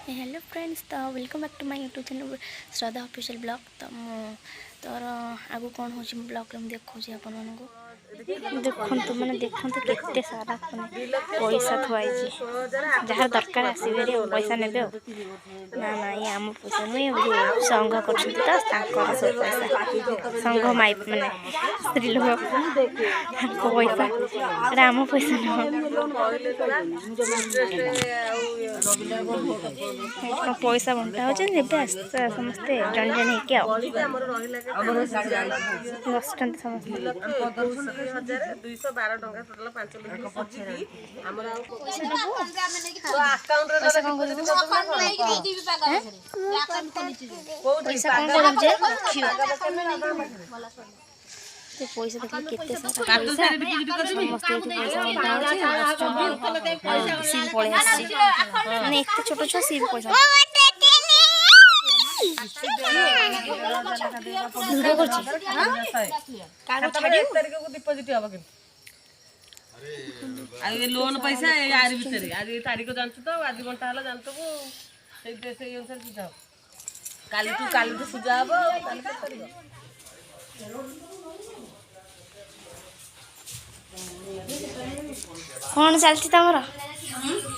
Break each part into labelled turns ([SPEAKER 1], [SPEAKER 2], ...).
[SPEAKER 1] Hello friends, तो welcome back to my YouTube channel Shraddha official blog. तो तोर आगु कौन हो ब्लॉग में देखा आपण मानक देखु मैंने देखु केते सारा पैसा थुआई जहाँ दरकार आसवे पैसा ने ना ना ये आम पैसा नुहे संघ कर सब पैसा संघ माइ मैंने स्त्री लोक पैसा आम पैसा नुह पैसा बंटा हो समस्ते जन जन बसुँच समस्त
[SPEAKER 2] 212 टका टोटल 5 लक्ष सब्सिडी हमर
[SPEAKER 1] पैसा देखिए केते सारा माने एक छोट छुआ सी पैसा
[SPEAKER 2] डिपोजिट हबो कि ये लोन पैसा यार भीतर आज तारीख जानछु तो आज घंटा हला जानतो से अनुसार सुझा काली तो सुझा हबो काली के करियो
[SPEAKER 1] कौन चलती तमरा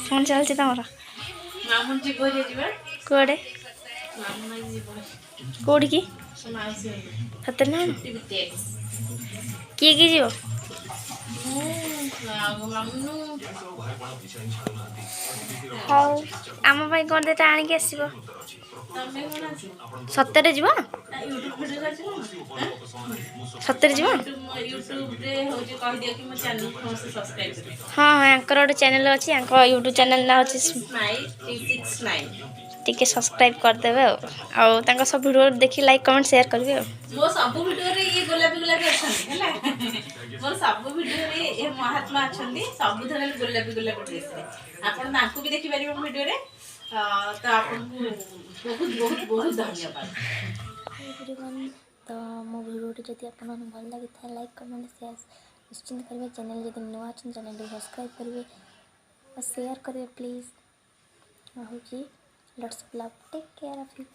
[SPEAKER 1] कौन चलती तमरा
[SPEAKER 2] मामुन जी को जेबा
[SPEAKER 1] कोडे कोडी की सतर ना किए जीव हाँ आम भाई कौन देता आनिक आसब सतरे जीव सतरे जीव हाँ हाँ गोटे चैनल अच्छी यूट्यूब चैनल ना अच्छी टिके सब्सक्राइब करदेवे आ सब वीडियो देखि लाइक कमेंट शेयर करेंगे
[SPEAKER 2] मो सब वीडियो रे ये गुलाबी गुलाबी अछन हैला मोर सब वीडियो रे ए महात्मा अछन सब धरल गुलाबी गुलाबी ड्रेस रे आपन नाको भी देखि परिबो वीडियो रे तो आपन बहुत बहुत बहुत धन्यवाद
[SPEAKER 1] एवरीवन। तो मो वीडियो जदि आपन भल लगी था लाइक कमेंट शेयर निश्चिंत करेंगे। चैनल जदि नुआ अच्छे चैनल को सब्सक्राइब करेंगे और शेयर करेंगे प्लीज। हूँ let's love take care of you.